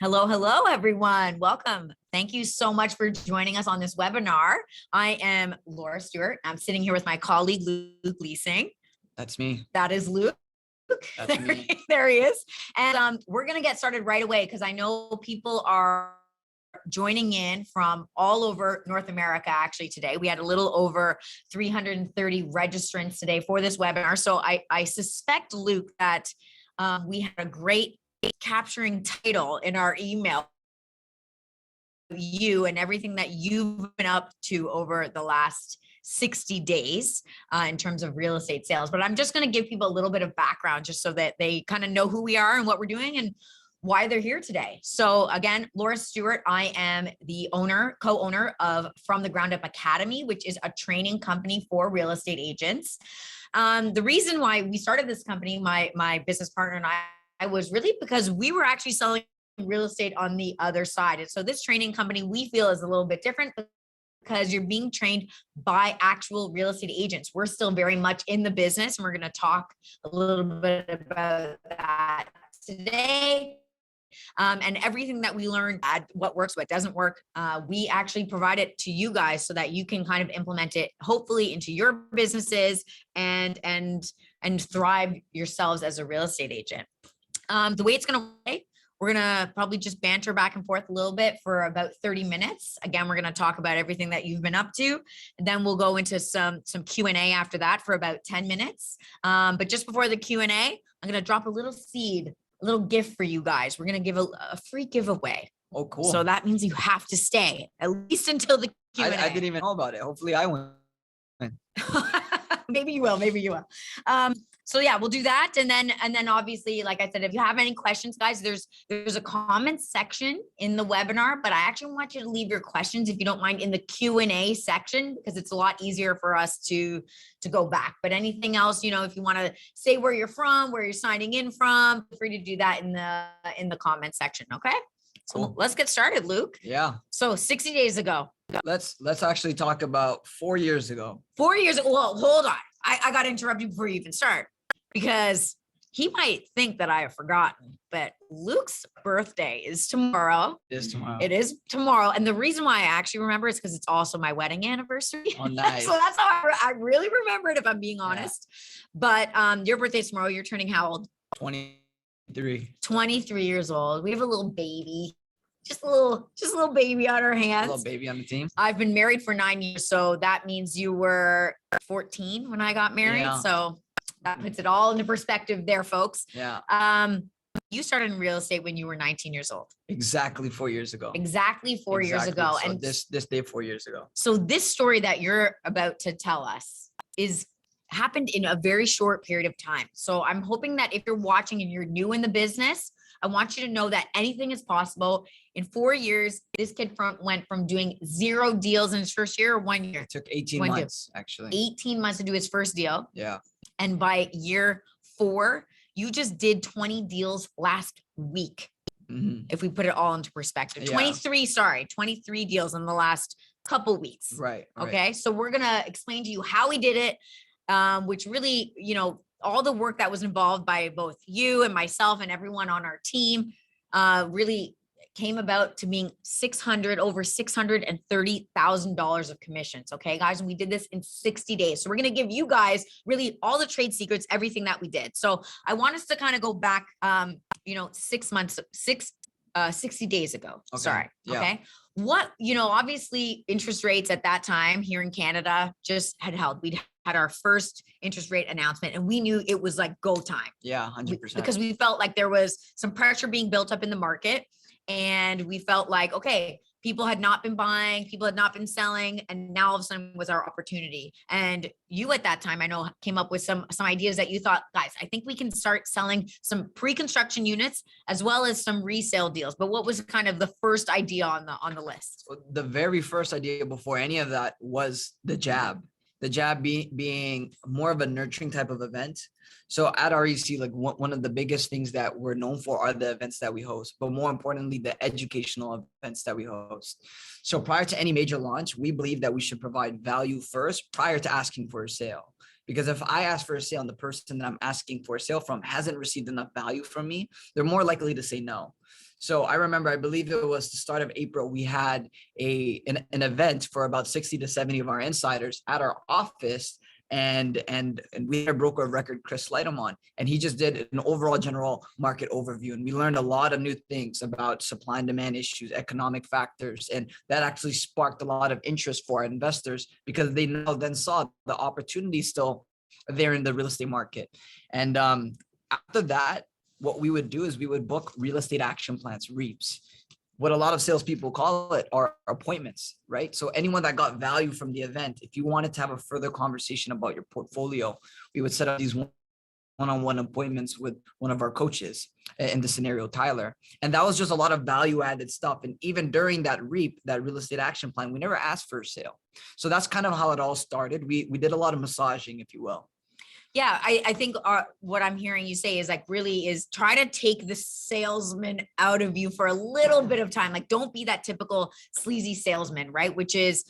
Hello, hello, everyone. Welcome. Thank you so much for joining us on this webinar. I am Laura Stewart. I'm sitting here with my colleague, Luc Lising. That's me. That is Luc. That's me. There he is. And we're going to get started right away because I know people are joining in from all over North America actually today. We had a little over 330 registrants today for this webinar. So I suspect, Luc, that we had a great capturing title in our email, you and everything that you've been up to over the last 60 days in terms of real estate sales. But I'm just going to give people a little bit of background just so that they kind of know who we are and what we're doing and why they're here today. So again, Laura Stewart, I am the co-owner of From the Ground Up Academy, which is a training company for real estate agents. The reason why we started this company, my business partner and I was really because we were actually selling real estate on the other side. And so this training company we feel is a little bit different because you're being trained by actual real estate agents. We're still very much in the business and we're going to talk a little bit about that today. And everything that we learned, what works, what doesn't work, we actually provide it to you guys so that you can kind of implement it, hopefully, into your businesses and thrive yourselves as a real estate agent. The way it's going to work, we're going to probably just banter back and forth a little bit for about 30 minutes. Again, we're going to talk about everything that you've been up to, and then we'll go into some Q&A after that for about 10 minutes. But just before the Q&A, I'm going to drop a little seed, a little gift for you guys. We're going to give a free giveaway. Oh, cool. So that means you have to stay at least until the Q&A. I didn't even know about it. Hopefully I win. Maybe you will. Maybe you will. So yeah, we'll do that. And then obviously, like I said, if you have any questions, guys, there's a comment section in the webinar, but I actually want you to leave your questions, if you don't mind, in the Q&A section, because it's a lot easier for us to go back. But anything else, if you want to say where you're from, where you're signing in from, feel free to do that in the comment section. Okay. So cool. Let's get started, Luc. Yeah. So 60 days ago. Let's actually talk about 4 years ago. 4 years ago. Well, hold on. I got to interrupt you before you even start, because he might think that I have forgotten, but Luc's birthday is tomorrow. It is tomorrow. It is tomorrow. And the reason why I actually remember is because it's also my wedding anniversary. Oh, nice. So that's how I really remember it, if I'm being honest. Yeah. But your birthday's tomorrow. You're turning how old? 23. 23 years old. We have a little baby. Just a little baby on our hands. A little baby on the team. I've been married for 9 years. So that means you were 14 when I got married. Yeah. So that puts it all into perspective there, folks. Yeah. You started in real estate when you were 19 years old. Exactly 4 years ago. Exactly 4 years ago. So and this day 4 years ago. So this story that you're about to tell us happened in a very short period of time. So I'm hoping that if you're watching and you're new in the business, I want you to know that anything is possible. In 4 years, this kid went from doing 0 deals in his first year, or 1 year. It took 18 months, actually. 18 months to do his first deal. Yeah. And by year 4, you just did 20 deals last week. Mm-hmm. If we put it all into perspective, 23 deals in the last couple weeks. Right. Okay. So we're going to explain to you how we did it, which really, all the work that was involved by both you and myself and everyone on our team really came about to being over $630,000 of commissions. Okay, guys, and we did this in 60 days. So we're going to give you guys really all the trade secrets, everything that we did. So I want us to kind of go back, 60 days ago. Okay. Sorry. Yeah. Okay. Obviously interest rates at that time here in Canada just had held. We'd had our first interest rate announcement and we knew it was like go time. Yeah, 100%. Because we felt like there was some pressure being built up in the market. And we felt like, okay, people had not been buying, people had not been selling, and now all of a sudden was our opportunity. And you at that time, I know, came up with some ideas that you thought, guys, I think we can start selling some pre-construction units as well as some resale deals. But what was kind of the first idea on the list? The very first idea before any of that was the jab. The jab being more of a nurturing type of event. So at REC, like one of the biggest things that we're known for are the events that we host, but more importantly, the educational events that we host. So prior to any major launch, we believe that we should provide value first prior to asking for a sale. Because if I ask for a sale and the person that I'm asking for a sale from hasn't received enough value from me, they're more likely to say no. So I remember, I believe it was the start of April, we had an event for about 60 to 70 of our insiders at our office. And we had a broker of record, Chris Lightham, on, and he just did an overall general market overview. And we learned a lot of new things about supply and demand issues, economic factors. And that actually sparked a lot of interest for our investors because they now then saw the opportunity still there in the real estate market. And after that, what we would do is we would book real estate action plans, REAPs. What a lot of salespeople call it are appointments, right? So anyone that got value from the event, if you wanted to have a further conversation about your portfolio, we would set up these one-on-one appointments with one of our coaches, in the scenario, Tyler. And that was just a lot of value-added stuff. And even during that REAP, that real estate action plan, we never asked for a sale. So that's kind of how it all started. We did a lot of massaging, if you will. Yeah, I think what I'm hearing you say is like really is try to take the salesman out of you for a little bit of time. Like don't be that typical sleazy salesman, right? Which is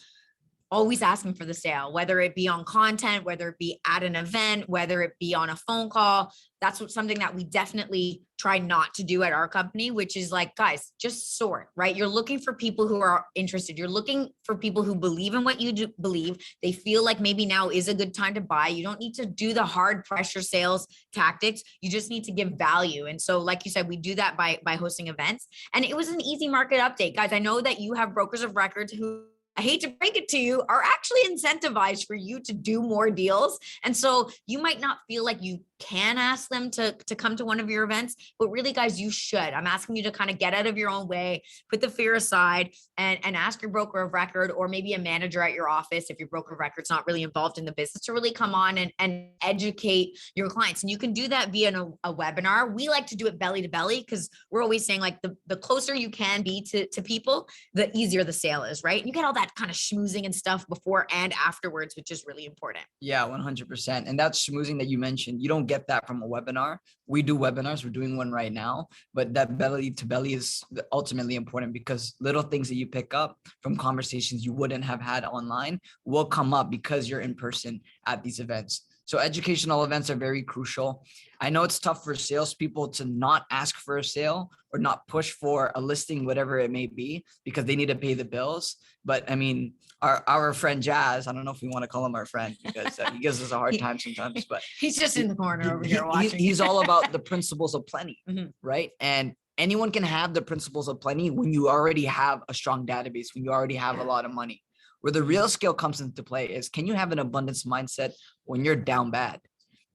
always asking for the sale, whether it be on content, whether it be at an event, whether it be on a phone call. That's something that we definitely try not to do at our company, which is like, guys, just sort, right? You're looking for people who are interested. You're looking for people who believe in what you do believe. They feel like maybe now is a good time to buy. You don't need to do the hard pressure sales tactics. You just need to give value. And so, like you said, we do that by hosting events. And it was an easy market update. Guys, I know that you have brokers of records who, I hate to break it to you, are actually incentivized for you to do more deals. And so you might not feel like you can ask them to come to one of your events, but really, guys, you should. I'm asking you to kind of get out of your own way, put the fear aside, and ask your broker of record or maybe a manager at your office, if your broker of record's not really involved in the business, to really come on and educate your clients. And you can do that via a webinar. We like to do it belly to belly because we're always saying like the closer you can be to people, the easier the sale is, right? You get all that kind of schmoozing and stuff before and afterwards, which is really important. Yeah, 100%. And that schmoozing that you mentioned, you don't get that from a webinar. We do webinars. We're doing one right now, but that belly to belly is ultimately important because little things that you pick up from conversations you wouldn't have had online will come up because you're in person at these events. So educational events are very crucial. I know it's tough for salespeople to not ask for a sale or not push for a listing, whatever it may be, because they need to pay the bills. But I mean, our friend Jazz, I don't know if we want to call him our friend because he gives us a hard time sometimes, but he's just in the corner over here watching. He's all about the principles of plenty, right? And anyone can have the principles of plenty when you already have a strong database, when you already have a lot of money. Where the real skill comes into play is, can you have an abundance mindset when you're down bad?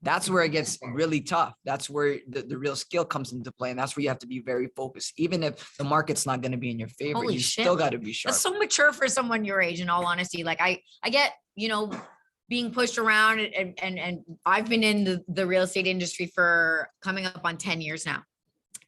That's where it gets really tough. That's where the real skill comes into play. And that's where you have to be very focused. Even if the market's not going to be in your favor, Holy you shit. still got to be sharp. That's so mature for someone your age, in all honesty. Like I get, being pushed around and I've been in the real estate industry for coming up on 10 years now.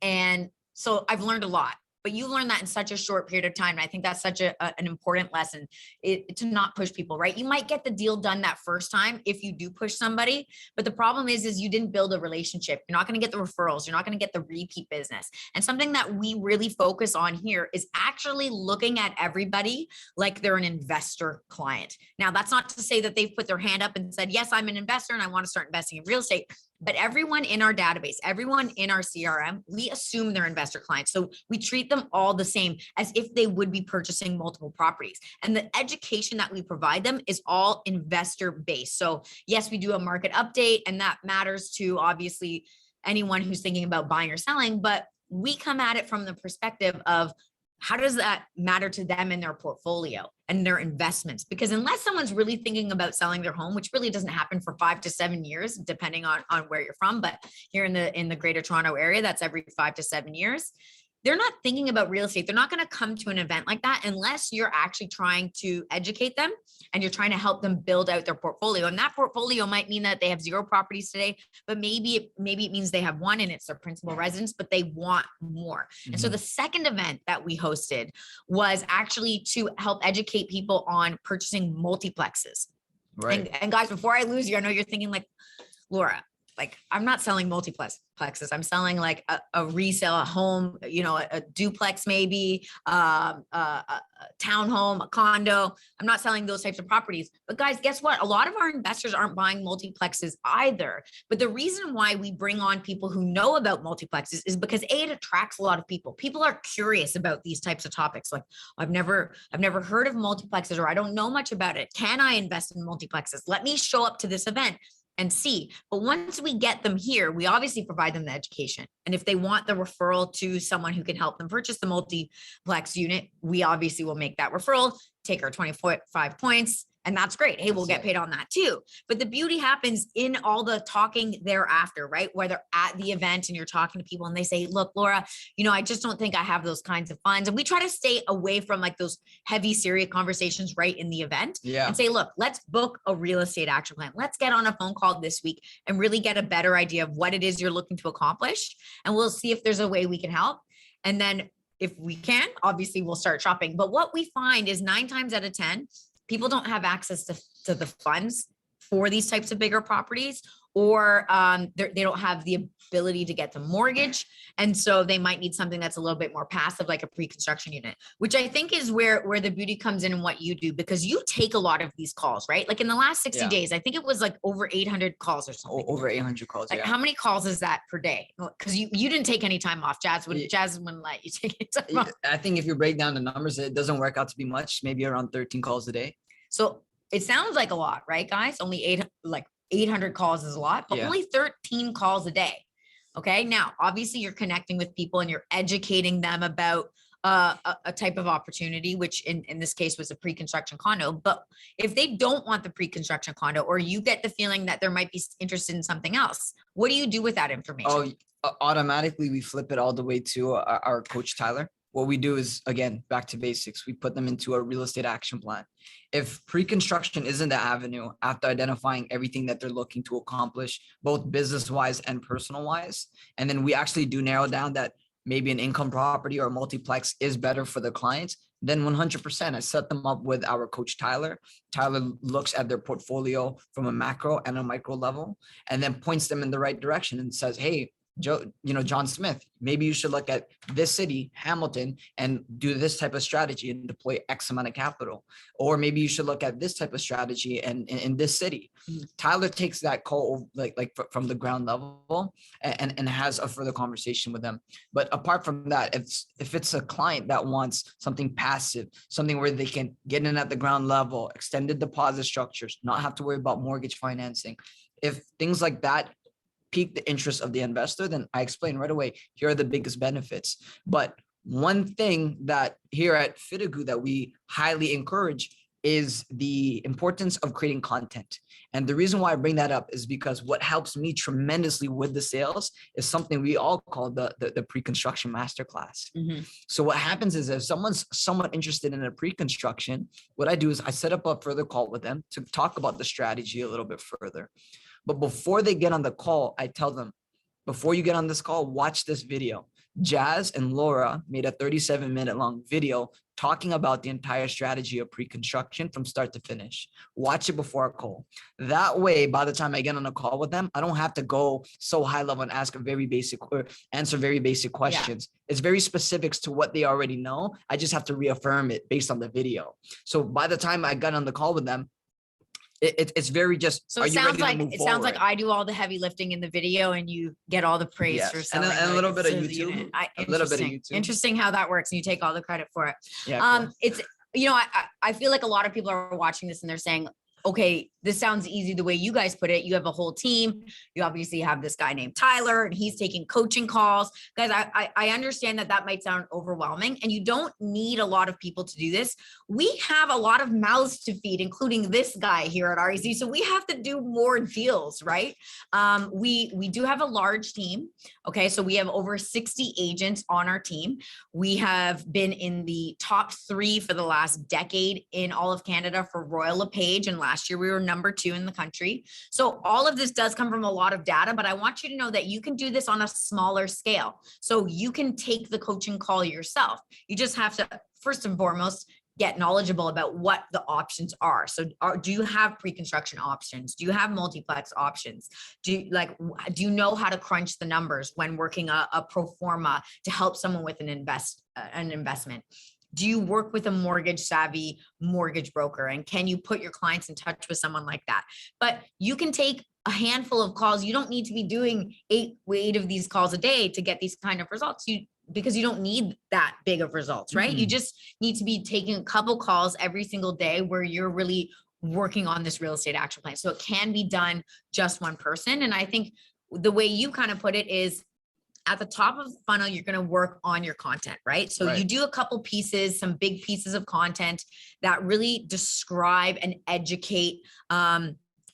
And so I've learned a lot. But you learn that in such a short period of time. And I think that's such an important lesson, to not push people, right? You might get the deal done that first time if you do push somebody. But the problem is you didn't build a relationship. You're not going to get the referrals. You're not going to get the repeat business. And something that we really focus on here is actually looking at everybody like they're an investor client. Now, that's not to say that they've put their hand up and said, yes, I'm an investor and I want to start investing in real estate. But everyone in our database, everyone in our CRM, we assume they're investor clients. So we treat them all the same as if they would be purchasing multiple properties. And the education that we provide them is all investor based. So yes, we do a market update, and that matters to obviously anyone who's thinking about buying or selling, but we come at it from the perspective of, how does that matter to them in their portfolio and their investments? Because unless someone's really thinking about selling their home, which really doesn't happen for 5 to 7 years, depending on where you're from, but here in the Greater Toronto area, that's every 5 to 7 years. They're not thinking about real estate. They're not going to come to an event like that unless you're actually trying to educate them and you're trying to help them build out their portfolio. And that portfolio might mean that they have 0 properties today, but maybe it means they have 1 and it's their principal residence, but they want more. Mm-hmm. And so the second event that we hosted was actually to help educate people on purchasing multiplexes. Right. And guys, before I lose you, I know you're thinking like, Laura, like, I'm not selling multiplexes. I'm selling like a resale, a home, you know, a duplex, maybe, a townhome, a condo. I'm not selling those types of properties. But guys, guess what? A lot of our investors aren't buying multiplexes either. But the reason why we bring on people who know about multiplexes is because it attracts a lot of people. People are curious about these types of topics. Like, I've never heard of multiplexes, or I don't know much about it. Can I invest in multiplexes? Let me show up to this event and see. But once we get them here, we obviously provide them the education. And if they want the referral to someone who can help them purchase the multiplex unit, we obviously will make that referral, take our 25 points, and that's great. Hey, we'll get paid on that too. But the beauty happens in all the talking thereafter, right? Whether at the event and you're talking to people and they say, look, Laura, you know, I just don't think I have those kinds of funds. And we try to stay away from like those heavy, serious conversations right in the event and say, look, let's book a real estate action plan. Let's get on a phone call this week and really get a better idea of what it is you're looking to accomplish. And we'll see if there's a way we can help. And then if we can, obviously we'll start shopping. But what we find is 9 times out of 10, people don't have access to the funds for these types of bigger properties, or they don't have the ability to get the mortgage. And so they might need something that's a little bit more passive, like a pre-construction unit, which I think is where the beauty comes in what you do, because you take a lot of these calls, right? Like in the last 60 days, I think it was like over 800 calls or something. Over 800 calls. Like how many calls is that per day? Because you didn't take any time off. Jasmine wouldn't let you take any time off. I think if you break down the numbers, it doesn't work out to be much, maybe around 13 calls a day. So it sounds like a lot, right, guys? Only 800 calls is a lot, but only 13 calls a day. Okay. Now, obviously you're connecting with people and you're educating them about a type of opportunity, which in this case was a pre-construction condo. But if they don't want the pre-construction condo, or you get the feeling that there might be interested in something else, what do you do with that information? Automatically we flip it all the way to our coach, Tyler. What we do is, again, back to basics. We put them into a real estate action plan. If pre-construction isn't the avenue, after identifying everything that they're looking to accomplish, both business-wise and personal-wise, and then we actually do narrow down that maybe an income property or a multiplex is better for the clients, then 100%, I set them up with our coach, Tyler. Tyler looks at their portfolio from a macro and a micro level, and then points them in the right direction and says, hey, John Smith, maybe you should look at this city, Hamilton, and do this type of strategy and deploy X amount of capital. Or maybe you should look at this type of strategy and in this city. Tyler takes that call like from the ground level and has a further conversation with them. But apart from that, if it's a client that wants something passive, something where they can get in at the ground level, extended deposit structures, not have to worry about mortgage financing, if things like that pique the interest of the investor, then I explain right away, here are the biggest benefits. But one thing that here at Fitigu that we highly encourage is the importance of creating content. And the reason why I bring that up is because what helps me tremendously with the sales is something we all call the pre-construction masterclass. So what happens is if someone's somewhat interested in a pre-construction, what I do is I set up a further call with them to talk about the strategy a little bit further. But before they get on the call, I tell them, before you get on this call, watch this video. Jazz and Laura made a 37-minute long video talking about the entire strategy of pre-construction from start to finish. Watch it before a call. That way, by the time I get on a call with them, I don't have to go so high level and answer very basic questions. It's very specifics to what they already know. I just have to reaffirm it based on the video. So by the time I got on the call with them, it's very just. So it sounds like I do all the heavy lifting in the video, and you get all the praise for selling. And a little bit of YouTube. A little bit of YouTube. Interesting how that works, and you take all the credit for it. Yeah. It's I feel like a lot of people are watching this and they're saying, okay, this sounds easy the way you guys put it. You have a whole team. You obviously have this guy named Tyler, and he's taking coaching calls. Guys, I understand that might sound overwhelming, and you don't need a lot of people to do this. We have a lot of mouths to feed, including this guy here at REC. So we have to do more deals, right? We do have a large team. Okay, so we have over 60 agents on our team. We have been in the top 3 for the last decade in all of Canada for Royal LePage, and last year we were number 2 in the country. So all of this does come from a lot of data, but I want you to know that you can do this on a smaller scale. So you can take the coaching call yourself. You just have to, first and foremost, get knowledgeable about what the options are. So do you have pre-construction options? Do you have multiplex options? Do you know how to crunch the numbers when working a pro forma to help someone with an investment? Do you work with a mortgage savvy mortgage broker? And can you put your clients in touch with someone like that? But you can take a handful of calls. You don't need to be doing eight of these calls a day to get these kind of results. Because you don't need that big of results, right? You just need to be taking a couple calls every single day where you're really working on this real estate action plan. So it can be done just one person. And I think the way you kind of put it is, at the top of the funnel, you're going to work on your content, right? So you do a couple pieces, some big pieces of content that really describe and educate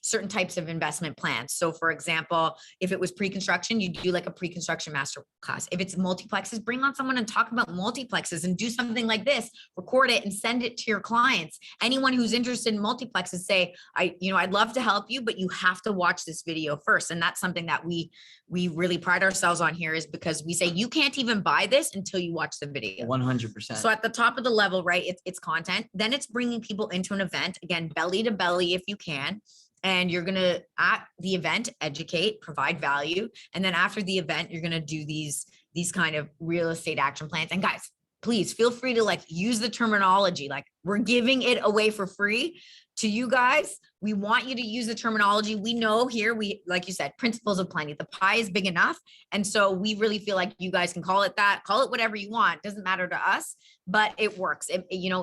certain types of investment plans. So for example, if it was pre-construction, you do like a pre-construction master class. If it's multiplexes, bring on someone and talk about multiplexes and do something like this, record it and send it to your clients. Anyone who's interested in multiplexes, say, I'd love to help you, but you have to watch this video first. And that's something that we really pride ourselves on here, is because we say, you can't even buy this until you watch the video. 100%. So at the top of the level, right, it's content. Then it's bringing people into an event, again, belly to belly, if you can. And you're going to, at the event, educate, provide value. And then after the event, you're going to do these kind of real estate action plans. And guys, please feel free to use the terminology. We're giving it away for free to you guys. We want you to use the terminology. We know here, like you said, principles of plenty. The pie is big enough. And so we really feel like you guys can call it that, call it whatever you want. Doesn't matter to us, but it works.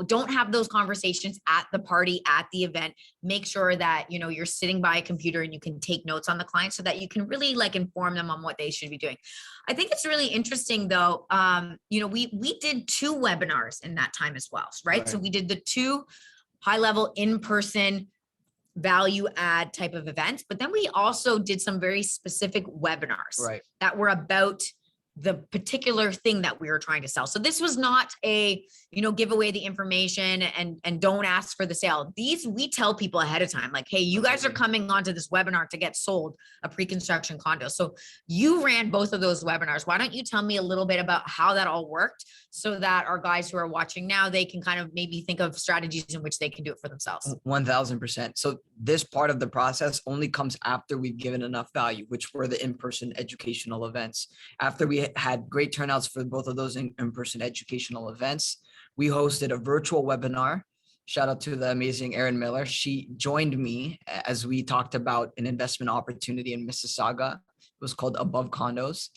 Don't have those conversations at the party, at the event. Make sure that, you're sitting by a computer and you can take notes on the client so that you can really inform them on what they should be doing. I think it's really interesting though. We did 2 webinars in that time as well, right? So we did the 2 high level in-person value add type of events, but then we also did some very specific webinars that were about the particular thing that we were trying to sell. So this was not a, give away the information and don't ask for the sale. These, we tell people ahead of time, hey, you guys are coming onto this webinar to get sold a pre-construction condo. So you ran both of those webinars. Why don't you tell me a little bit about how that all worked, so that our guys who are watching now, they can kind of maybe think of strategies in which they can do it for themselves. 1000%. So this part of the process only comes after we've given enough value, which were the in-person educational events. After we had great turnouts for both of those in-person educational events, we hosted a virtual webinar. Shout out to the amazing Erin Miller. She joined me as we talked about an investment opportunity in Mississauga. It was called Above Condos.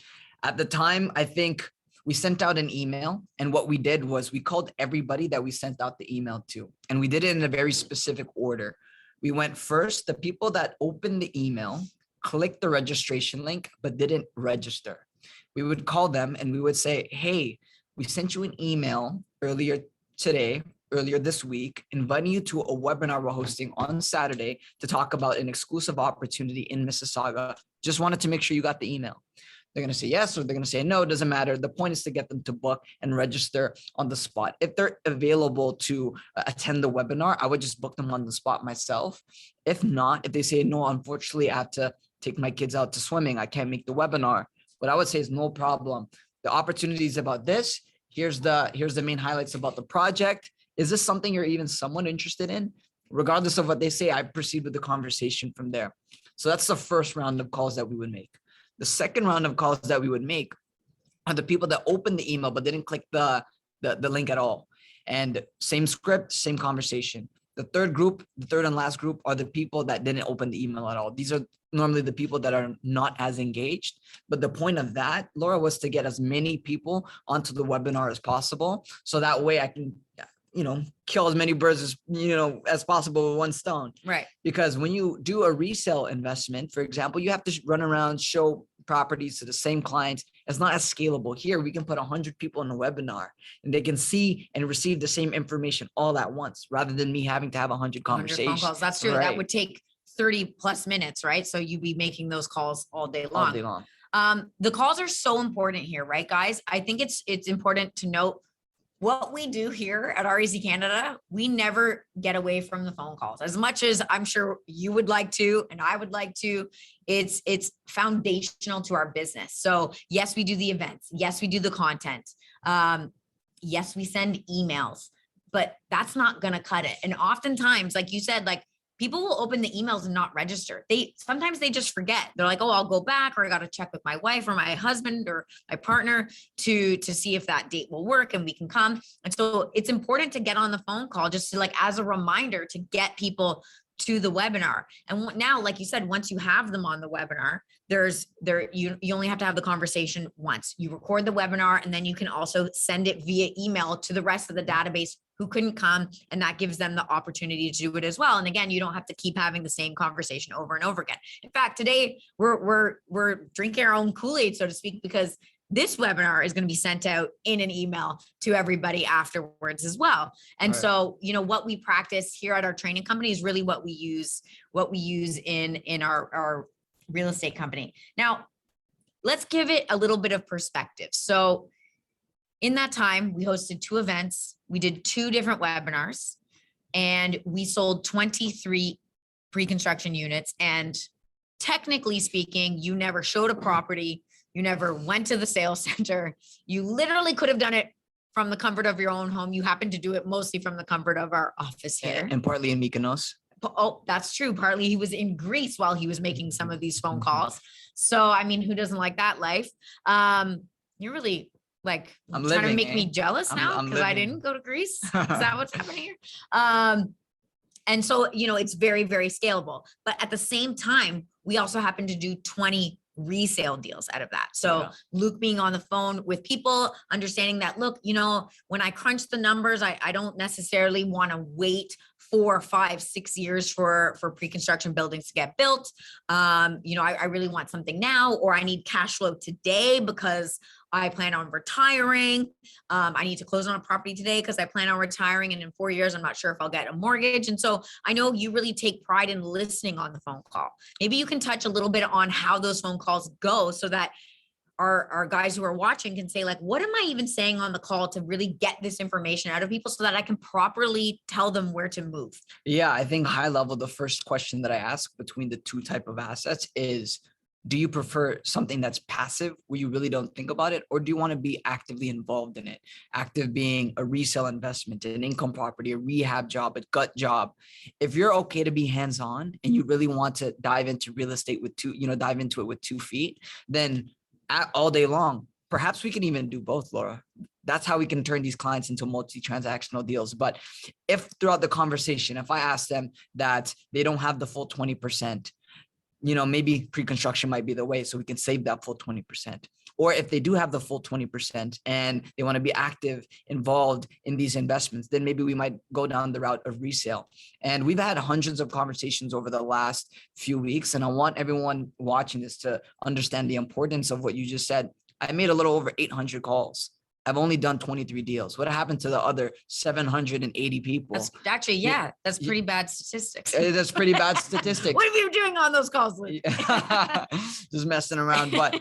At the time, I think we sent out an email, and what we did was we called everybody that we sent out the email to, and we did it in a very specific order. We went first, the people that opened the email, clicked the registration link, but didn't register. We would call them and we would say, hey, we sent you an email earlier this week, inviting you to a webinar we're hosting on Saturday to talk about an exclusive opportunity in Mississauga. Just wanted to make sure you got the email. They're going to say yes, or they're going to say no, it doesn't matter. The point is to get them to book and register on the spot. If they're available to attend the webinar, I would just book them on the spot myself. If not, if they say, no, unfortunately, I have to take my kids out to swimming, I can't make the webinar, what I would say is no problem. The opportunity is about this. Here's the main highlights about the project. Is this something you're even somewhat interested in? Regardless of what they say, I proceed with the conversation from there. So that's the first round of calls that we would make. The second round of calls that we would make are the people that opened the email but didn't click the link at all. And same script, same conversation. The third and last group are the people that didn't open the email at all. These are normally the people that are not as engaged. But the point of that, Laura, was to get as many people onto the webinar as possible. So that way I can, kill as many birds as possible with one stone. Right. Because when you do a resale investment, for example, you have to run around, show properties to the same clients. It's not as scalable. Here, we can put 100 people in a webinar and they can see and receive the same information all at once, rather than me having to have 100 conversations. 100 phone calls. That's true. Right. That would take 30 plus minutes, right? So you'd be making those calls all day long. All day long. The calls are so important here, right, guys? I think it's important to note what we do here at REC Canada. We never get away from the phone calls, as much as I'm sure you would like to, and I would like to. It's foundational to our business. So yes, we do the events. Yes, we do the content. Yes, we send emails. but that's not going to cut it. And oftentimes, like you said, like people will open the emails and not register. Sometimes they just forget. They're like, oh, I'll go back, or I got to check with my wife or my husband or my partner to see if that date will work and we can come. And so it's important to get on the phone call just to, like, as a reminder to get people to the webinar. And now, like you said, once you have them on the webinar, you only have to have the conversation once. You record the webinar, and then you can also send it via email to the rest of the database who couldn't come, and that gives them the opportunity to do it as well. And again, you don't have to keep having the same conversation over and over again. In fact, today we're drinking our own Kool-Aid, so to speak, because this webinar is going to be sent out in an email to everybody afterwards as well. And Right. so, what we practice here at our training company is really what we use in our real estate company. Now, let's give it a little bit of perspective. So in that time, we hosted 2 events. We did 2 different webinars, and we sold 23 pre-construction units. And technically speaking, you never showed a property. You never went to the sales center. You literally could have done it from the comfort of your own home. You happened to do it mostly from the comfort of our office here. And partly in Mykonos. Oh, that's true. Partly he was in Greece while he was making some of these phone calls. So, I mean, who doesn't like that life? You're really like trying to make me jealous now because I didn't go to Greece. Is that what's happening here? And so, it's very, very scalable. But at the same time, we also happen to do 20 resale deals out of that. So Luc being on the phone with people, understanding that, look, when I crunch the numbers, I don't necessarily want to wait 4, 5, 6 years for pre-construction buildings to get built. I really want something now, or I need cash flow today because I plan on retiring. I need to close on a property today because I plan on retiring. And in 4 years, I'm not sure if I'll get a mortgage. And so I know you really take pride in listening on the phone call. Maybe you can touch a little bit on how those phone calls go so that our guys who are watching can say, like, what am I even saying on the call to really get this information out of people so that I can properly tell them where to move? Yeah, I think high level, the first question that I ask between the 2 type of assets is, do you prefer something that's passive where you really don't think about it? Or do you want to be actively involved in it? Active being a resale investment, an income property, a rehab job, a gut job. If you're okay to be hands-on and you really want to dive into real estate dive into it with 2 feet, then all day long, perhaps we can even do both, Laura. That's how we can turn these clients into multi-transactional deals. But if throughout the conversation, if I ask them that they don't have the full 20%, maybe pre-construction might be the way so we can save that full 20%. Or if they do have the full 20% and they want to be active, involved in these investments, then maybe we might go down the route of resale. And we've had hundreds of conversations over the last few weeks. And I want everyone watching this to understand the importance of what you just said. I made a little over 800 calls. I've only done 23 deals. What happened to the other 780 people? That's actually, that's pretty bad statistics. That's pretty bad statistics. What have you been doing on those calls, Luc? Just messing around. But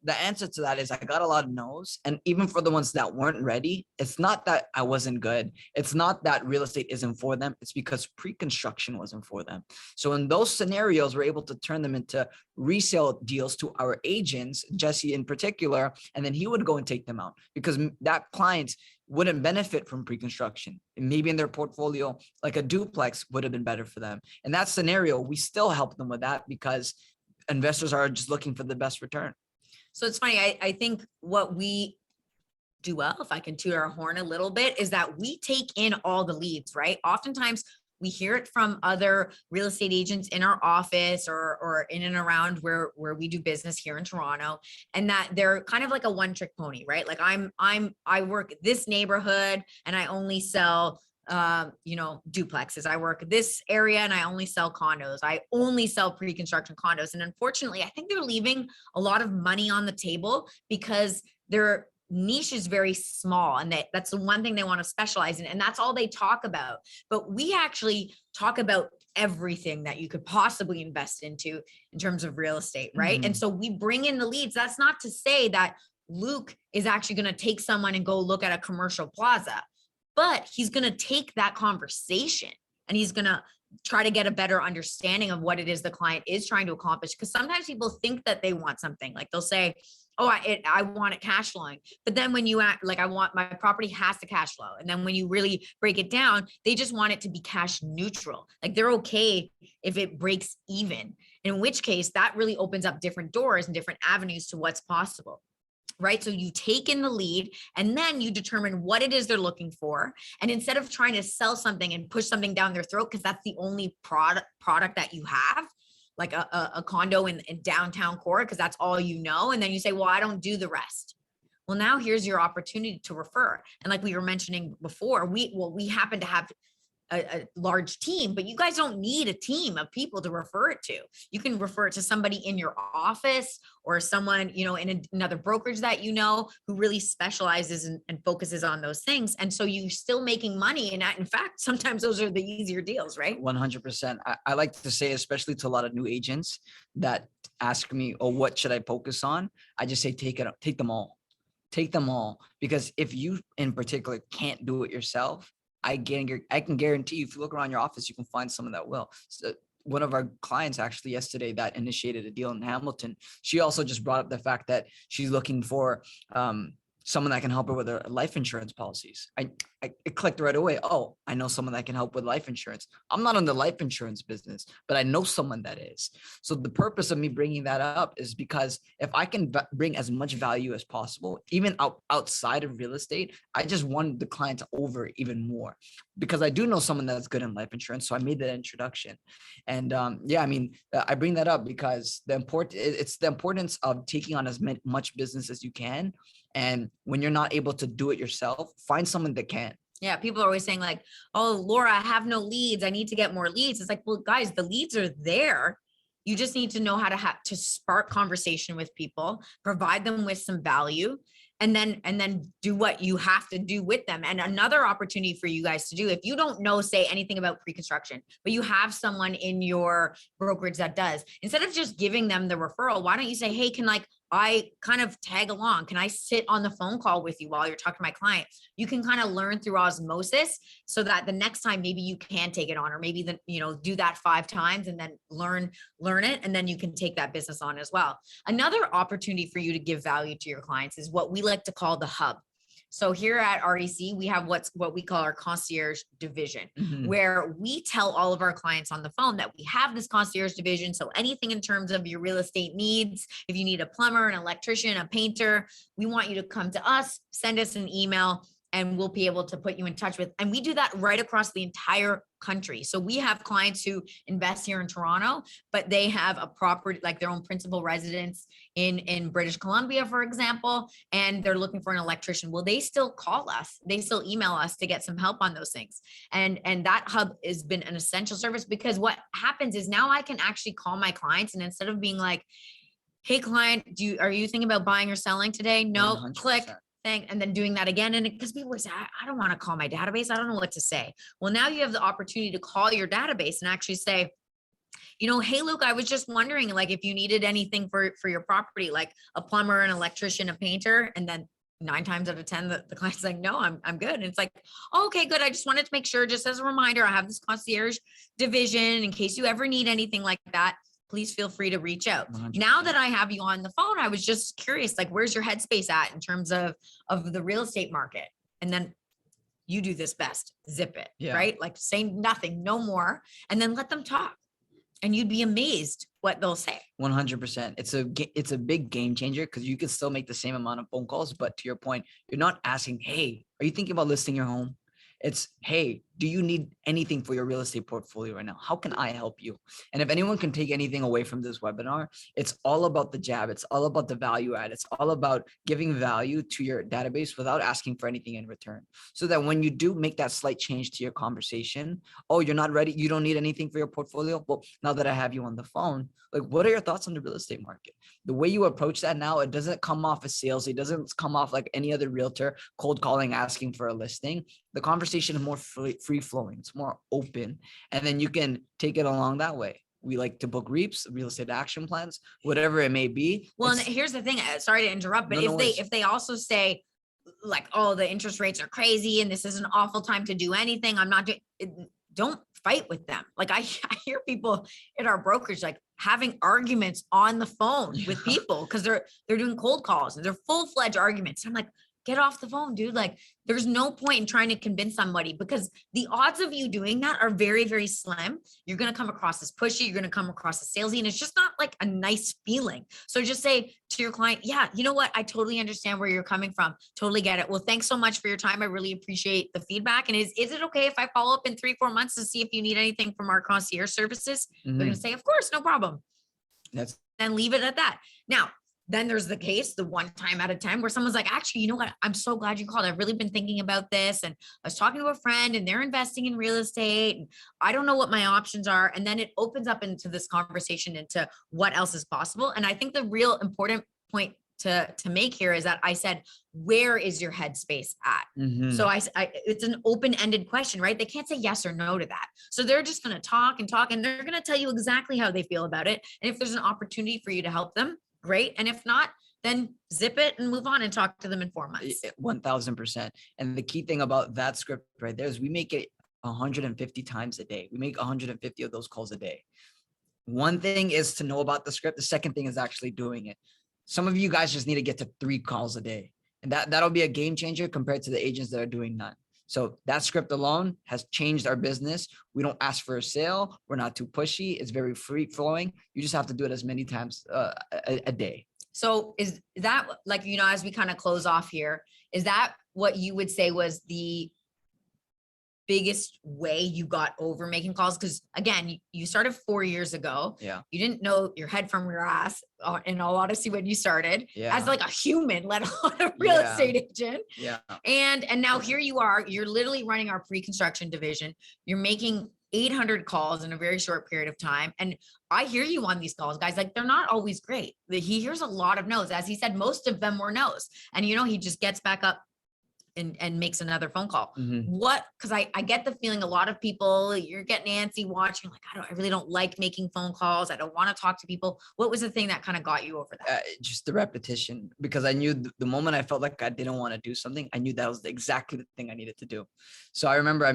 the answer to that is I got a lot of no's. And even for the ones that weren't ready, it's not that I wasn't good. It's not that real estate isn't for them. It's because pre-construction wasn't for them. So in those scenarios, we're able to turn them into resale deals to our agents, Jesse in particular, and then he would go and take them out because that client wouldn't benefit from pre-construction. And maybe in their portfolio, like a duplex would have been better for them. In that scenario, we still help them with that because investors are just looking for the best return. So it's funny. I think what we do well, if I can toot our horn a little bit, is that we take in all the leads, right? Oftentimes we hear it from other real estate agents in our office or in and around where we do business here in Toronto, and that they're kind of like a one-trick pony, right? Like I work this neighborhood and I only sell duplexes. I work this area and I only sell condos. I only sell pre-construction condos. And unfortunately, I think they're leaving a lot of money on the table because their niche is very small, and that's the one thing they want to specialize in, and that's all they talk about. But we actually talk about everything that you could possibly invest into in terms of real estate, right? Mm-hmm. And so we bring in the leads. That's not to say that Luc is actually going to take someone and go look at a commercial plaza, but he's going to take that conversation and he's going to try to get a better understanding of what it is the client is trying to accomplish. Because sometimes people think that they want something, like they'll say, oh, I want it cash flowing. But then when you act like, I want my property has to cash flow. And then when you really break it down, they just want it to be cash neutral. Like they're okay if it breaks even, in which case that really opens up different doors and different avenues to what's possible. Right. So you take in the lead and then you determine what it is they're looking for. And instead of trying to sell something and push something down their throat, because that's the only product that you have, like a condo in downtown core, because that's all you know. And then you say, well, I don't do the rest. Well, now here's your opportunity to refer. And like we were mentioning before, we happen to have a large team, but you guys don't need a team of people to refer it to. You can refer it to somebody in your office or someone, in another brokerage that who really specializes and focuses on those things. And so you're still making money. And in fact, sometimes those are the easier deals, right? 100%. I like to say, especially to a lot of new agents that ask me, oh, what should I focus on? I just say, take them all. Take them all. Because if you in particular can't do it yourself, I can guarantee you, if you look around your office, you can find someone that will. So one of our clients actually yesterday that initiated a deal in Hamilton, she also just brought up the fact that she's looking for someone that can help her with her life insurance policies. It clicked right away. Oh, I know someone that can help with life insurance. I'm not in the life insurance business, but I know someone that is. So the purpose of me bringing that up is because if I can bring as much value as possible, even outside of real estate, I just won the clients over even more because I do know someone that's good in life insurance. So I made that introduction. And I bring that up because it's the importance of taking on as much business as you can. And when you're not able to do it yourself, find someone that can. Yeah. People are always saying like, oh, Laura, I have no leads. I need to get more leads. It's like, well, guys, the leads are there. You just need to know how to spark conversation with people, provide them with some value, and then do what you have to do with them. And another opportunity for you guys to do, if you don't know, say anything about pre-construction, but you have someone in your brokerage that does, instead of just giving them the referral, why don't you say, hey, can I kind of tag along? Can I sit on the phone call with you while you're talking to my client? You can kind of learn through osmosis so that the next time maybe you can take it on, or maybe do that 5 times and then learn it. And then you can take that business on as well. Another opportunity for you to give value to your clients is what we like to call the hub. So here at REC, we have what we call our concierge division, where we tell all of our clients on the phone that we have this concierge division. So anything in terms of your real estate needs, if you need a plumber, an electrician, a painter, we want you to come to us, send us an email, and we'll be able to put you in touch with. And we do that right across the entire country. So we have clients who invest here in Toronto, but they have a property, like their own principal residence in British Columbia, for example, and they're looking for an electrician. Well, they still call us, they still email us to get some help on those things. And that hub has been an essential service, because what happens is now I can actually call my clients, and instead of being like, hey client, are you thinking about buying or selling today? No, 100%. Click. And then doing that again. And because people say, I don't want to call my database. I don't know what to say. Well, now you have the opportunity to call your database and actually say, hey, Luke, I was just wondering, like, if you needed anything for your property, like a plumber, an electrician, a painter. And then 9 times out of 10, the client's like, no, I'm good. And it's like, oh, okay, good. I just wanted to make sure, just as a reminder, I have this concierge division in case you ever need anything like that. Please feel free to reach out. 100%. Now that I have you on the phone, I was just curious, like, where's your headspace at in terms of the real estate market? And then you do this best, zip it, right? Like, say nothing, no more, and then let them talk. And you'd be amazed what they'll say. 100%. It's a big game changer, because you can still make the same amount of phone calls, but to your point, you're not asking, hey, are you thinking about listing your home? It's, hey, do you need anything for your real estate portfolio right now? How can I help you? And if anyone can take anything away from this webinar, it's all about the jab. It's all about the value add. It's all about giving value to your database without asking for anything in return. So that when you do make that slight change to your conversation, oh, you're not ready, you don't need anything for your portfolio. Well, now that I have you on the phone, like, what are your thoughts on the real estate market? The way you approach that now, it doesn't come off as sales. It doesn't come off like any other realtor cold calling, asking for a listing. The conversation is more free flowing. It's more open. And then you can take it along that way. We like to book REAPs, real estate action plans, whatever it may be. Well, and here's the thing, sorry to interrupt, but if they also say, like, oh, the interest rates are crazy and this is an awful time to do anything, I'm not doing it, don't fight with them. Like, I hear people in our brokerage like, having arguments on the phone with people because they're doing cold calls and they're full-fledged arguments. I'm like, get off the phone, dude. Like, there's no point in trying to convince somebody because the odds of you doing that are very, very slim. You're going to come across as pushy. You're going to come across as salesy, and it's just not like a nice feeling. So just say to your client, yeah, you know what? I totally understand where you're coming from. Totally get it. Well, thanks so much for your time. I really appreciate the feedback. And is it okay if I follow up in 3-4 months to see if you need anything from our concierge services? They're going to say, of course, no problem. And leave it at that. Now, then there's the case, the one time out of 10 where someone's like, actually, you know what? I'm so glad you called. I've really been thinking about this. And I was talking to a friend and they're investing in real estate. And I don't know what my options are. And then it opens up into this conversation into what else is possible. And I think the real important point to make here is that I said, where is your headspace at? So I it's an open-ended question, right? They can't say yes or no to that. So they're just going to talk and talk, and they're going to tell you exactly how they feel about it. And if there's an opportunity for you to help them, great. And if not, then zip it and move on and talk to them in 4 months. 1000%. And the key thing about that script right there is we make it 150 times a day. We make 150 of those calls a day. One thing is to know about the script. The second thing is actually doing it. Some of you guys just need to get to 3 calls a day. And that'll be a game changer compared to the agents that are doing none. So that script alone has changed our business. We don't ask for a sale. We're not too pushy. It's very free flowing. You just have to do it as many times a day. So is that, like, you know, as we kind of close off here, is that what you would say was the biggest way you got over making calls? Because again, you started 4 years ago. Yeah. You didn't know your head from your ass, in all honesty, when you started as like a human, let alone a real estate agent. Yeah. And now here you are, you're literally running our pre-construction division. You're making 800 calls in a very short period of time. And I hear you on these calls, guys, like they're not always great. He hears a lot of no's. As he said, most of them were no's. And, you know, he just gets back up and makes another phone call. Because I get the feeling a lot of people, you're getting antsy watching, like, I really don't like making phone calls. I don't want to talk to people. What was the thing that kind of got you over that? Just the repetition, because I knew the moment I felt like I didn't want to do something, I knew that was exactly the thing I needed to do. So I remember I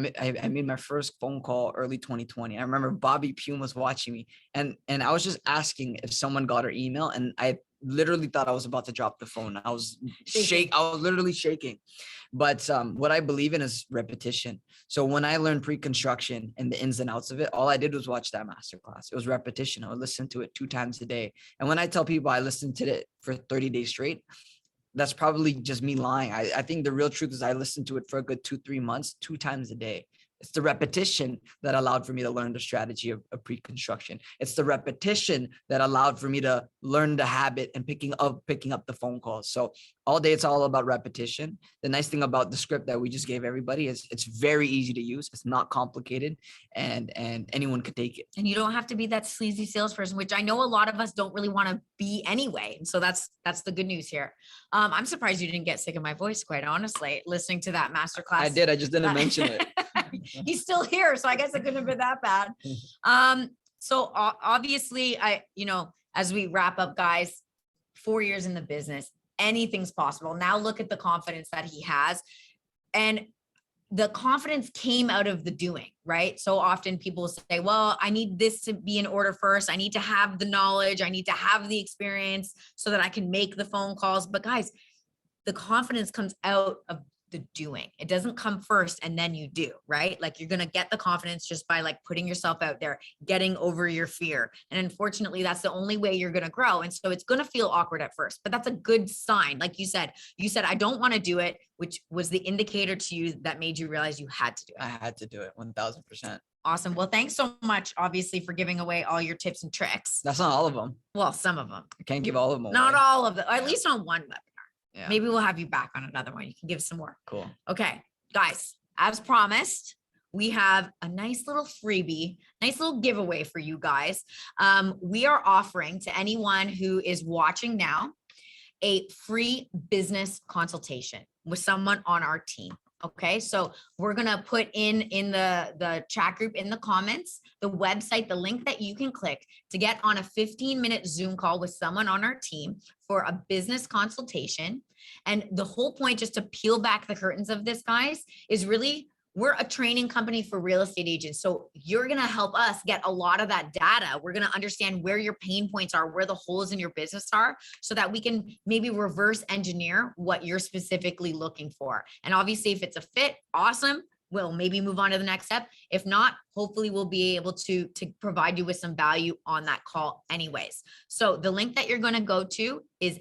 made my first phone call early 2020. I remember Bobby Pume was watching me and I was just asking if someone got her email, and I literally thought I was about to drop the phone. I was literally shaking. But what I believe in is repetition. So when I learned pre-construction and the ins and outs of it, all I did was watch that masterclass. It was repetition. I would listen to it 2 times a day. And when I tell people I listened to it for 30 days straight, that's probably just me lying. I think the real truth is I listened to it for a good 2-3 months, 2 times a day. It's the repetition that allowed for me to learn the strategy of pre-construction. It's the repetition that allowed for me to learn the habit and picking up the phone calls. So all day, it's all about repetition. The nice thing about the script that we just gave everybody is it's very easy to use. It's not complicated, and anyone could take it. And you don't have to be that sleazy salesperson, which I know a lot of us don't really want to be anyway. And so that's the good news here. I'm surprised you didn't get sick of my voice, quite honestly, listening to that masterclass. I did. I just didn't mention it. He's still here, so I guess it couldn't have been that bad. So obviously, as we wrap up, guys, 4 years in the business, anything's possible. Now look at the confidence that he has, and the confidence came out of the doing, right? So often people say, well, I need this to be in order first. I need to have the knowledge. I need to have the experience so that I can make the phone calls. But guys, the confidence comes out of the doing. It doesn't come first and then you do, right? Like, you're going to get the confidence just by like putting yourself out there, getting over your fear. And unfortunately, that's the only way you're going to grow. And so it's going to feel awkward at first, but that's a good sign. Like you said, I don't want to do it, which was the indicator to you that made you realize you had to do it. I had to do it 1000%. Awesome. Well, thanks so much, obviously, for giving away all your tips and tricks. That's not all of them. Well, some of them. I can't give all of them away. Not all of them, at least on one webinar. Yeah. Maybe we'll have you back on another one. You can give some more. Cool. Okay, guys, as promised, we have a nice little freebie, nice little giveaway for you guys. We are offering to anyone who is watching now a free business consultation with someone on our team. Okay, so we're gonna put in the chat group in the comments, the website, the link that you can click to get on a 15-minute Zoom call with someone on our team for a business consultation. And the whole point, just to peel back the curtains of this, guys, is really we're a training company for real estate agents. So you're going to help us get a lot of that data. We're going to understand where your pain points are, where the holes in your business are, so that we can maybe reverse engineer what you're specifically looking for. And obviously, if it's a fit, awesome. We'll maybe move on to the next step. If not, hopefully we'll be able to provide you with some value on that call anyways. So the link that you're going to go to is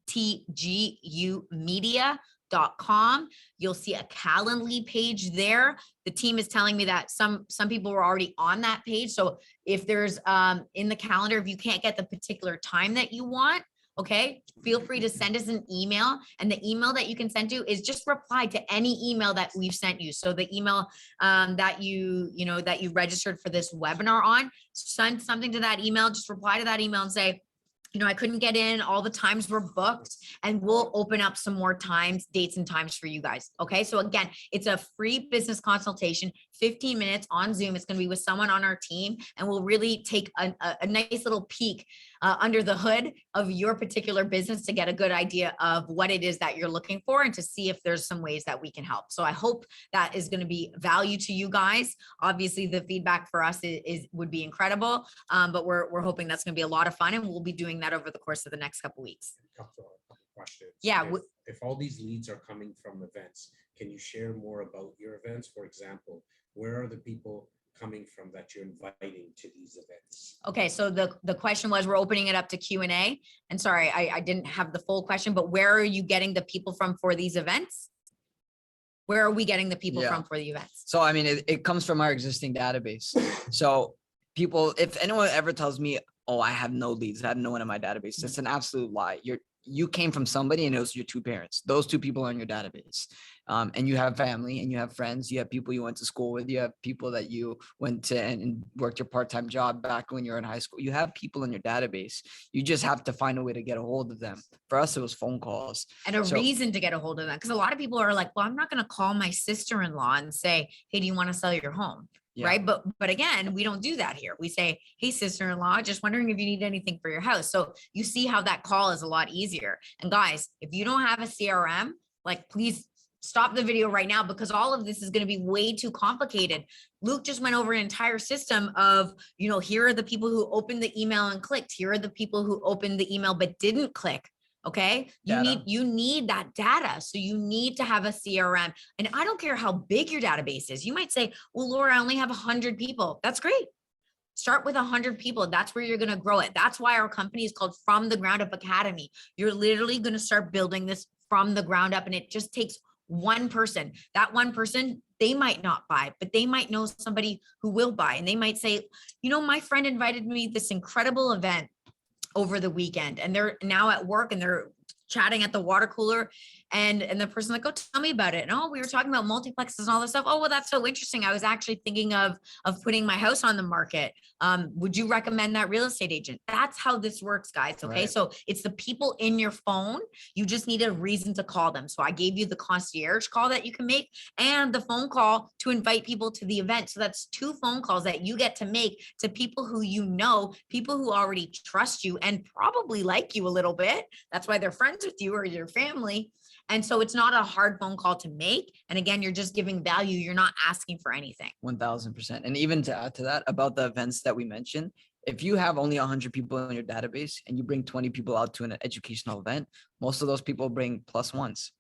ftgumedia.com. You'll see a Calendly page there. The team is telling me that some people were already on that page. So if there's in the calendar, if you can't get the particular time that you want, okay, feel free to send us an email, and the email that you can send to is just reply to any email that we've sent you. So the email that you registered for this webinar on, send something to that email, just reply to that email and say, I couldn't get in, all the times were booked, and we'll open up some more times, dates and times for you guys. Okay. So again, it's a free business consultation, 15 minutes on Zoom. It's going to be with someone on our team, and we'll really take a nice little peek under the hood of your particular business to get a good idea of what it is that you're looking for, and to see if there's some ways that we can help. So I hope that is going to be value to you guys. Obviously the feedback for us would be incredible. But we're hoping that's going to be a lot of fun, and we'll be doing that over the course of the next couple of weeks. A couple questions. Yeah. If all these leads are coming from events, can you share more about your events? For example, where are the people coming from that you're inviting to these events? Okay, so the question was, we're opening it up to Q&A. And sorry, I didn't have the full question, but where are you getting the people from for these events? Where are we getting the people from for the events? So, I mean, it comes from our existing database. So people, if anyone ever tells me, oh, I have no leads, I have no one in my database, that's an absolute lie. You came from somebody, and it was your two parents. Those two people are in your database. And you have family, and you have friends, you have people you went to school with, you have people that you went to and worked your part-time job back when you were in high school. You have people in your database. You just have to find a way to get a hold of them. For us, it was phone calls. And a reason to get a hold of them. Because a lot of people are like, well, I'm not going to call my sister-in-law and say, hey, do you want to sell your home? Yeah. Right. But again, we don't do that here. We say, hey, sister-in-law, just wondering if you need anything for your house. So you see how that call is a lot easier. And guys, if you don't have a CRM, like, please stop the video right now, because all of this is going to be way too complicated. Luc just went over an entire system of, here are the people who opened the email and clicked. Here are the people who opened the email but didn't click. Okay. You need that data. So you need to have a CRM. And I don't care how big your database is. You might say, well, Laura, I only have 100 people. That's great. Start with 100 people. That's where you're going to grow it. That's why our company is called From the Ground Up Academy. You're literally going to start building this from the ground up. And it just takes one person. That one person, they might not buy, but they might know somebody who will buy. And they might say, my friend invited me to this incredible event over the weekend, and they're now at work and they're chatting at the water cooler, and the person like, oh, tell me about it. And we were talking about multiplexes and all this stuff. Oh, well, that's so interesting. I was actually thinking of putting my house on the market. Would you recommend that real estate agent? That's how this works, guys. Okay. Right. So it's the people in your phone. You just need a reason to call them. So I gave you the concierge call that you can make, and the phone call to invite people to the event. So that's 2 phone calls that you get to make to people who people who already trust you and probably like you a little bit. That's why they're friends with you or your family. And so it's not a hard phone call to make. And again, you're just giving value. You're not asking for anything. 1000%. And even to add to that, about the events that we mentioned, if you have only 100 people in your database and you bring 20 people out to an educational event, most of those people bring +1s.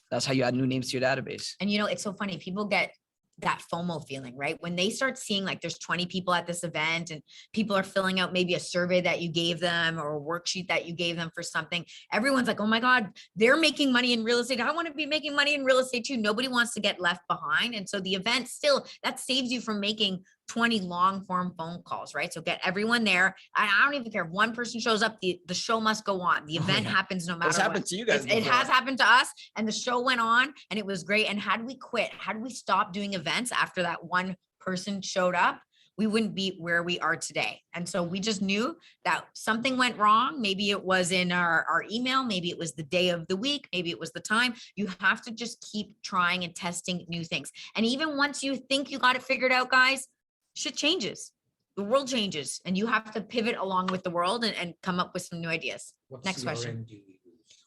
That's how you add new names to your database. And it's so funny. People get that FOMO feeling, right? When they start seeing like there's 20 people at this event and people are filling out maybe a survey that you gave them or a worksheet that you gave them for something, everyone's like, oh my God, they're making money in real estate. I want to be making money in real estate too. Nobody wants to get left behind. And so the event still, that saves you from making 20 long form phone calls, right? So get everyone there. I don't even care if one person shows up, the show must go on. The event happens no matter what. It's happened to you guys. It has happened to us, and the show went on and it was great. And had we quit, had we stopped doing events after that one person showed up, we wouldn't be where we are today. And so we just knew that something went wrong. Maybe it was in our email. Maybe it was the day of the week. Maybe it was the time. You have to just keep trying and testing new things. And even once you think you got it figured out, guys, shit changes. The world changes, and you have to pivot along with the world and come up with some new ideas. Next question.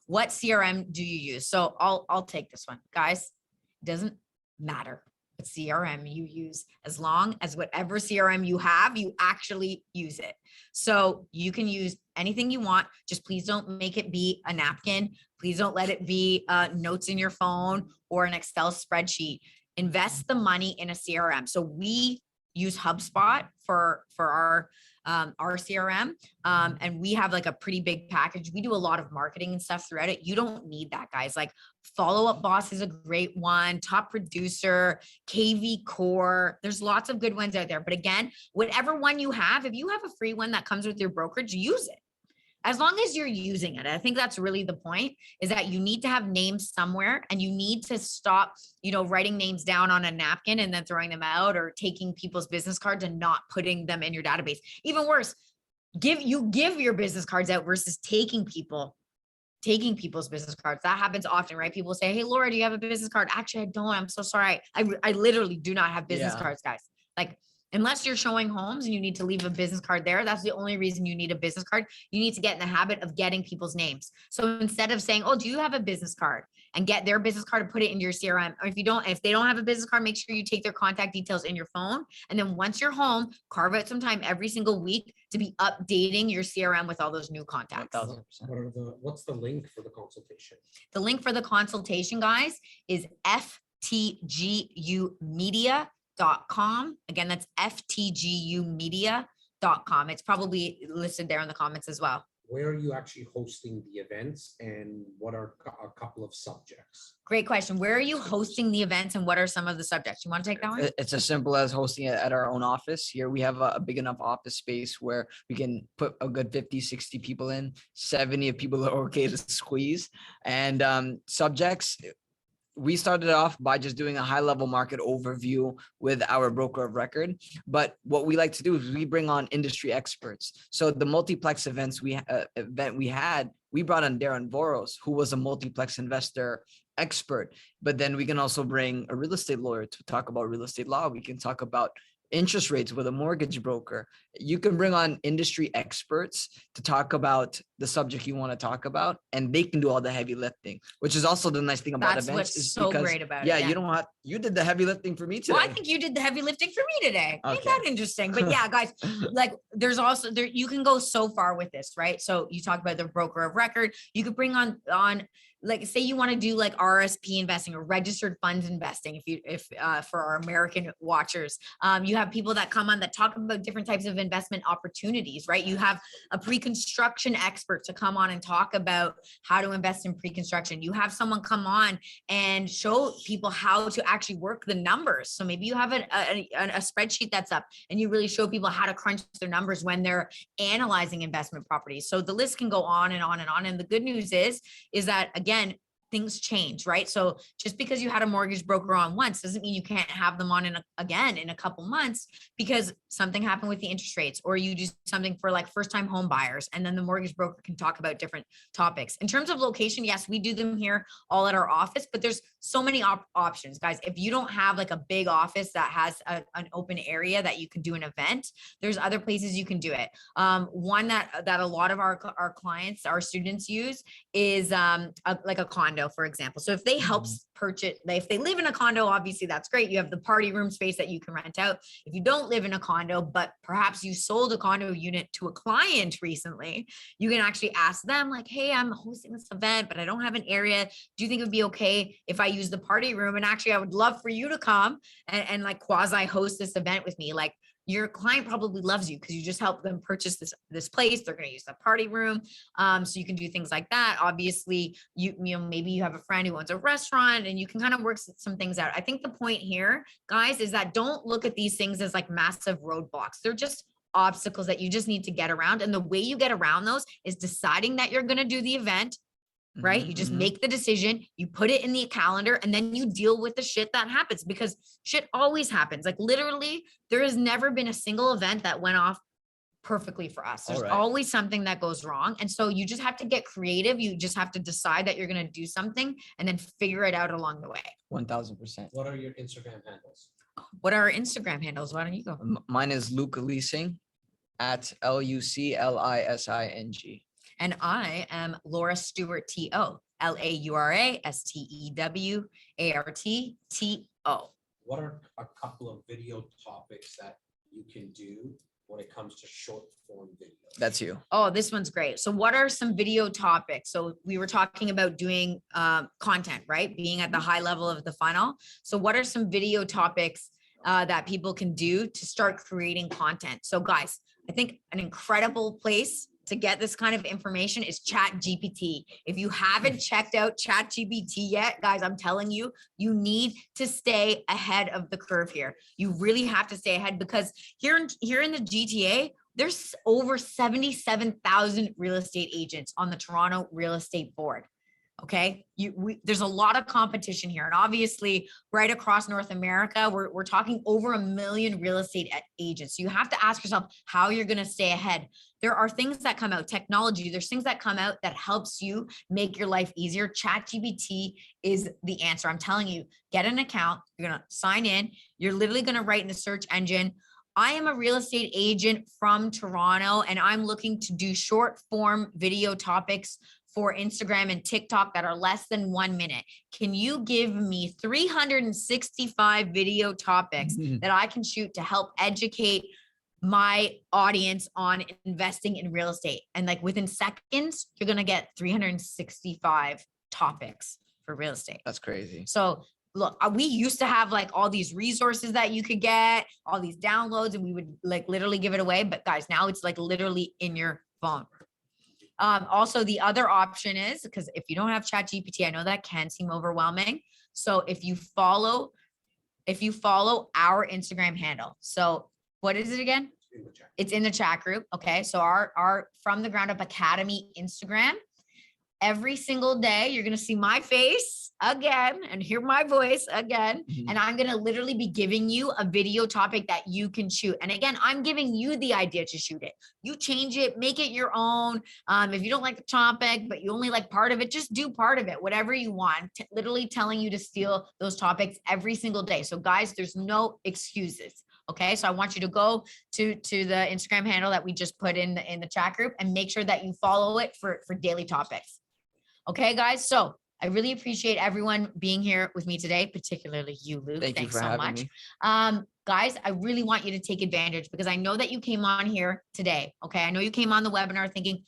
What CRM do you use? So I'll take this one, guys. It doesn't matter. CRM you use, as long as whatever CRM you have, you actually use it. So you can use anything you want. Just please don't make it be a napkin. Please don't let it be notes in your phone or an Excel spreadsheet. Invest the money in a CRM. So we use HubSpot for our CRM. And we have like a pretty big package. We do a lot of marketing and stuff throughout it. You don't need that, guys. Like Follow Up Boss is a great one, Top Producer, KV Core. There's lots of good ones out there. But again, whatever one you have, if you have a free one that comes with your brokerage, use it. As long as you're using it. I think that's really the point, is that you need to have names somewhere, and you need to stop, writing names down on a napkin and then throwing them out, or taking people's business cards and not putting them in your database. Even worse, give your business cards out versus taking people's business cards. That happens often, right? People say, "Hey, Laura, do you have a business card?" Actually, I don't. I'm so sorry. I literally do not have business cards, guys. Like, unless you're showing homes and you need to leave a business card there, that's the only reason you need a business card. You need to get in the habit of getting people's names. So instead of saying, "Oh, do you have a business card?" and get their business card and put it into your CRM. Or if they don't have a business card, make sure you take their contact details in your phone. And then once you're home, carve out some time every single week to be updating your CRM with all those new contacts. 1000%. What's the link for the consultation? The link for the consultation, guys, is ftgumedia.com. Again, that's ftgumedia.com. It's probably listed there in the comments as well. Where are you actually hosting the events, and what are a couple of subjects? Great question. Where are you hosting the events, and what are some of the subjects? You want to take that one? It's as simple as hosting it at our own office. Here we have a big enough office space where we can put a good 50, 60 people in. 70 of people are okay to squeeze. And subjects, we started off by just doing a high level market overview with our broker of record. But what we like to do is we bring on industry experts. So the multiplex event we had, we brought on Darren Voros, who was a multiplex investor expert. But then we can also bring a real estate lawyer to talk about real estate law. We can talk about interest rates with a mortgage broker. You can bring on industry experts to talk about the subject you want to talk about, and they can do all the heavy lifting, which is also the nice thing about That's events. what's is so because, great about yeah, it. Yeah, you did the heavy lifting for me today. well, I think you did the heavy lifting for me today. Ain't Okay. that interesting? But yeah, guys, like there's also there, you can go so far with this, right? So you talk about the broker of record. You could bring on like, say you want to do like RSP investing or registered funds investing. If for our American watchers, you have people that come on that talk about different types of investment opportunities, right? You have a pre-construction expert to come on and talk about how to invest in pre-construction. You have someone come on and show people how to actually work the numbers. So maybe you have a spreadsheet that's up, and you really show people how to crunch their numbers when they're analyzing investment properties. So the list can go on and on and on. And the good news is that, again, things change, right? So just because you had a mortgage broker on once doesn't mean you can't have them on again in a couple months, because something happened with the interest rates, or you do something for like first-time home buyers, and then the mortgage broker can talk about different topics. In terms of location, yes, we do them here all at our office, but there's so many options, guys. If you don't have like a big office that has an open area that you can do an event, there's other places you can do it. One that a lot of our clients, our students use is like a condo, for example. So if they help purchase, if they live in a condo, obviously that's great. You have the party room space that you can rent out. If you don't live in a condo, but perhaps you sold a condo unit to a client recently, you can actually ask them like, "Hey, I'm hosting this event, but I don't have an area. Do you think it would be okay if I use the party room? And actually, I would love for you to come and like quasi host this event with me." Like, your client probably loves you because you just help them purchase this place. They're going to use the party room. So you can do things like that. Obviously, you know, maybe you have a friend who owns a restaurant, and you can kind of work some things out. I think the point here, guys, is that don't look at these things as like massive roadblocks. They're just obstacles that you just need to get around. And the way you get around those is deciding that you're going to do the event, right? You just make the decision, you put it in the calendar, and then you deal with the shit that happens, because shit always happens. Like, literally, there has never been a single event that went off perfectly for us. There's always something that goes wrong. And so you just have to get creative. You just have to decide that you're going to do something and then figure it out along the way. 1000%. What are your Instagram handles? What are our Instagram handles? Why don't you go? Mine is Luc Lising at LucLising. And I am Laura Stewart TO, LauraStewartTO. what are a couple of video topics that you can do when it comes to short form video? That's you. Oh, this one's great. So what are some video topics? So we were talking about doing content, right? Being at the high level of the funnel. So what are some video topics that people can do to start creating content? So guys, I think an incredible place to get this kind of information is Chat GPT. If you haven't checked out Chat GPT yet, guys, I'm telling you, you need to stay ahead of the curve here. You really have to stay ahead, because here in the GTA, there's over 77,000 real estate agents on the Toronto Real Estate Board. Okay, there's a lot of competition here, and obviously right across North America, we're talking over 1 million real estate agents. You have to ask yourself how you're going to stay ahead. There are things that come out, technology. There's things that come out that helps you make your life easier. ChatGPT is the answer. I'm telling you, get an account. You're going to sign in. You're literally going to write in the search engine, I am a real estate agent from Toronto, and I'm looking to do short form video topics for Instagram and TikTok that are less than 1 minute. Can you give me 365 video topics that I can shoot to help educate my audience on investing in real estate? And like within seconds, you're going to get 365 topics for real estate. That's crazy. So look, we used to have like all these resources that you could get, all these downloads, and we would like literally give it away. But guys, now it's like literally in your phone. Also, the other option is, because if you don't have Chat GPT, I know that can seem overwhelming. So if you follow our Instagram handle. So what is it again? It's in the chat group. Okay. So our From the Ground Up Academy Instagram. Every single day, you're going to see my face again and hear my voice again. Mhm. And I'm going to literally be giving you a video topic that you can shoot. And again, I'm giving you the idea to shoot it. You change it, make it your own. If you don't like the topic, but you only like part of it, just do part of it, whatever you want. Literally telling you to steal those topics every single day. So guys, there's no excuses. Okay, so I want you to go to the Instagram handle that we just put in the chat group and make sure that you follow it for daily topics. Okay, guys. So I really appreciate everyone being here with me today, particularly you, Luc. Thank you Thanks for so having much. me. Guys, I really want you to take advantage, because I know that you came on here today. Okay, I know you came on the webinar thinking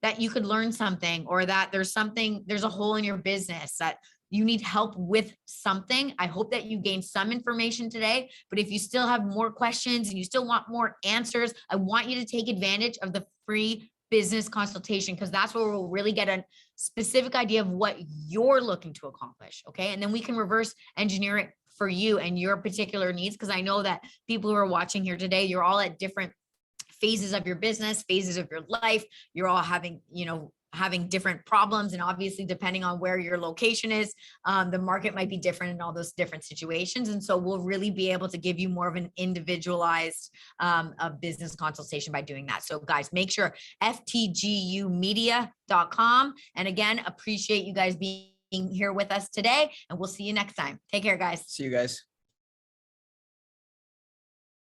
that you could learn something, or that there's a hole in your business, that you need help with something. I hope that you gained some information today, but if you still have more questions and you still want more answers, I want you to take advantage of the free business consultation, because that's where we'll really get a specific idea of what you're looking to accomplish. Okay. And then we can reverse engineer it for you and your particular needs. Because I know that people who are watching here today, you're all at different phases of your business, phases of your life. You're all having different problems. And obviously, depending on where your location is, the market might be different in all those different situations. And so we'll really be able to give you more of an individualized business consultation by doing that. So guys, make sure ftgumedia.com. And again, appreciate you guys being here with us today. And we'll see you next time. Take care, guys. See you guys.